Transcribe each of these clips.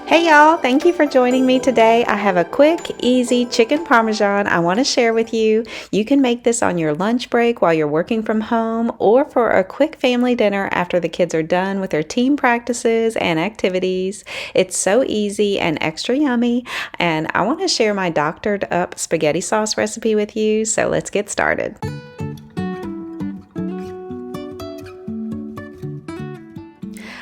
Hey y'all, thank you for joining me today. I have a quick, easy chicken parmesan I want to share with you. You can make this on your lunch break while you're working from home or for a quick family dinner after the kids are done with their team practices and activities. It's so easy and extra yummy, and I want to share my doctored up spaghetti sauce recipe with you, so let's get started.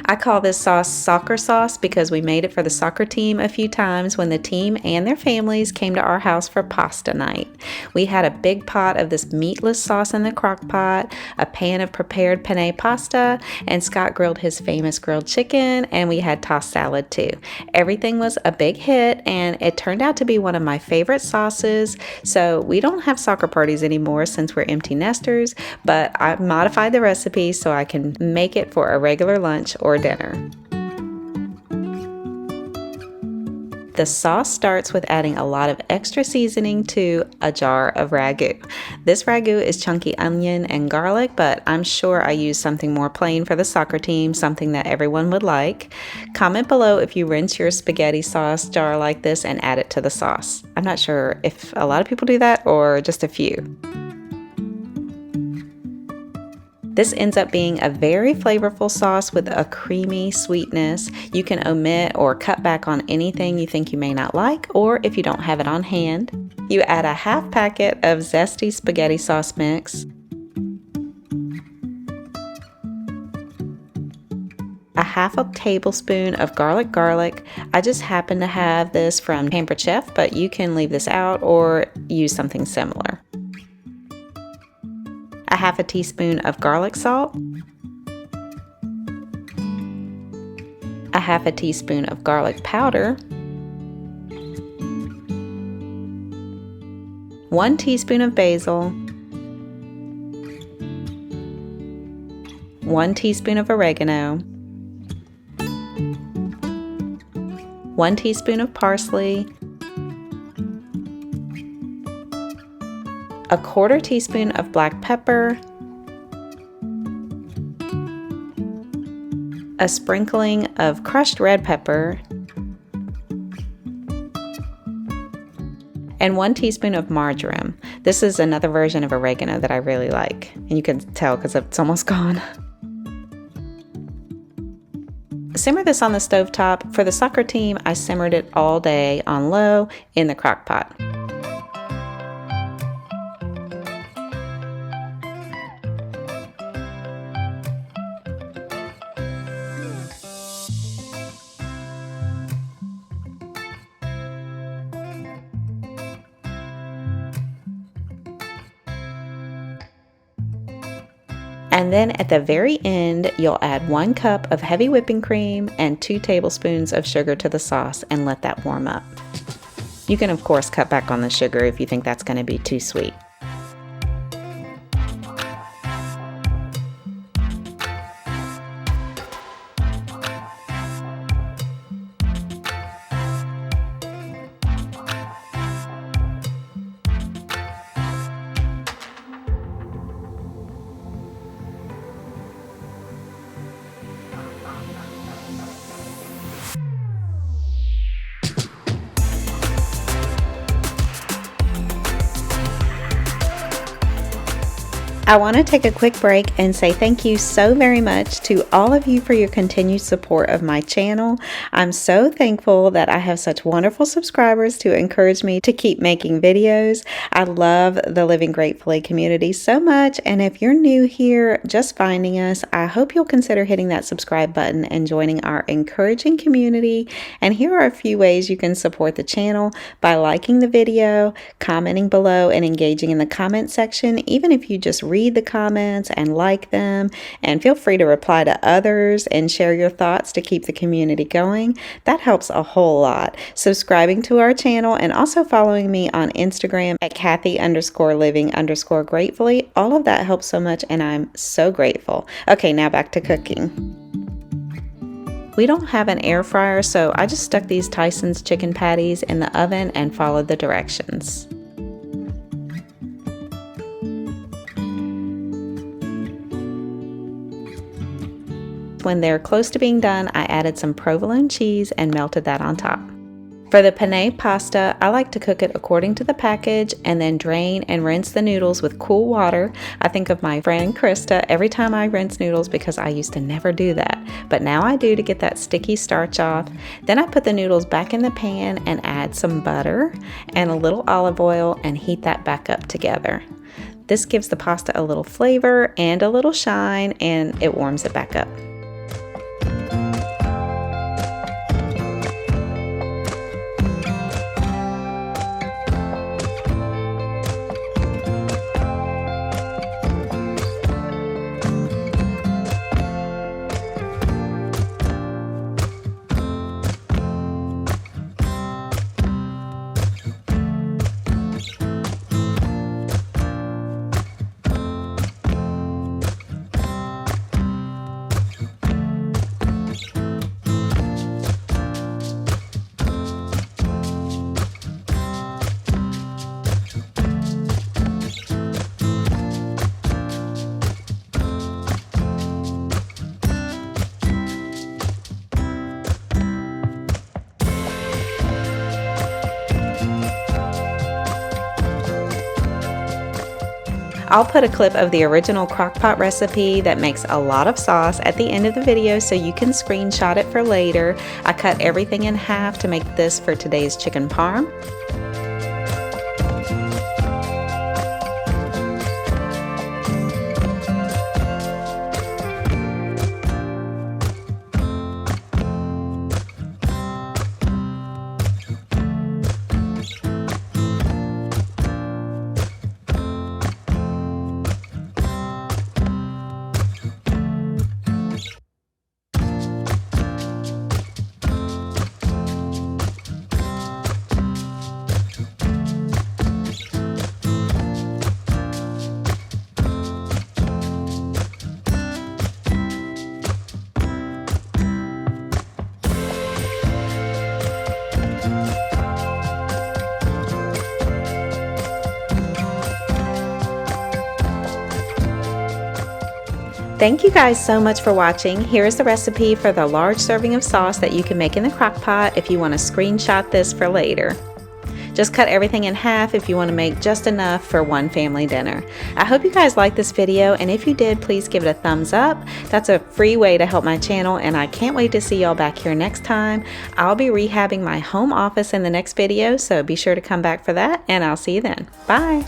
I call this sauce soccer sauce because we made it for the soccer team a few times when the team and their families came to our house for pasta night. We had a big pot of this meatless sauce in the crock pot, a pan of prepared penne pasta, and Scott grilled his famous grilled chicken, and we had tossed salad too. Everything was a big hit, and it turned out to be one of my favorite sauces. So we don't have soccer parties anymore since we're empty nesters, but I modified the recipe so I can make it for a regular lunch or dinner. The sauce starts with adding a lot of extra seasoning to a jar of ragu. This ragu is chunky onion and garlic, but I'm sure I used something more plain for the soccer team, something that everyone would like. Comment below if you rinse your spaghetti sauce jar like this and add it to the sauce. I'm not sure if a lot of people do that or just a few. This ends up being a very flavorful sauce with a creamy sweetness. You can omit or cut back on anything you think you may not like, or if you don't have it on hand. You add a half packet of zesty spaghetti sauce mix, a half a tablespoon of garlic. I just happen to have this from Pampered Chef, but you can leave this out or use something similar. A half a teaspoon of garlic salt, a half a teaspoon of garlic powder, 1 teaspoon of basil, 1 teaspoon of oregano, 1 teaspoon of parsley, a 1/4 teaspoon of black pepper, a sprinkling of crushed red pepper, and 1 teaspoon of marjoram. This is another version of oregano that I really like, and you can tell because it's almost gone. Simmer this on the stovetop. For the soccer team, I simmered it all day on low in the crock pot. And then at the very end, you'll add 1 cup of heavy whipping cream and 2 tablespoons of sugar to the sauce and let that warm up. You can of course cut back on the sugar if you think that's going to be too sweet. I want to take a quick break and say thank you so very much to all of you for your continued support of my channel. I'm so thankful that I have such wonderful subscribers to encourage me to keep making videos. I love the Living Gratefully community so much, and if you're new here, just finding us, I hope you'll consider hitting that subscribe button and joining our encouraging community. And here are a few ways you can support the channel: by liking the video, commenting below, and engaging in the comment section, even if you just read the comments and like them, and feel free to reply to others and share your thoughts to keep the community going. That helps a whole lot. Subscribing to our channel and also following me on Instagram at Cathy_living_gratefully. All of that helps so much, and I'm so grateful. Okay, now back to cooking. We don't have an air fryer, so I just stuck these Tyson's chicken patties in the oven and followed the directions. when they're close to being done, I added some provolone cheese and melted that on top. For the penne pasta, I like to cook it according to the package and then drain and rinse the noodles with cool water. I think of my friend Krista every time I rinse noodles because I used to never do that, but now I do to get that sticky starch off. Then I put the noodles back in the pan and add some butter and a little olive oil and heat that back up together. This gives the pasta a little flavor and a little shine, and it warms it back up. I'll put a clip of the original crock-pot recipe that makes a lot of sauce at the end of the video so you can screenshot it for later. I cut everything in half to make this for today's chicken parm. Thank you guys so much for watching. Here is the recipe for the large serving of sauce that you can make in the crock pot if you want to screenshot this for later. Just cut everything in half if you want to make just enough for one family dinner. I hope you guys liked this video, and if you did, please give it a thumbs up. That's a free way to help my channel, and I can't wait to see y'all back here next time. I'll be rehabbing my home office in the next video, so be sure to come back for that, and I'll see you then. Bye!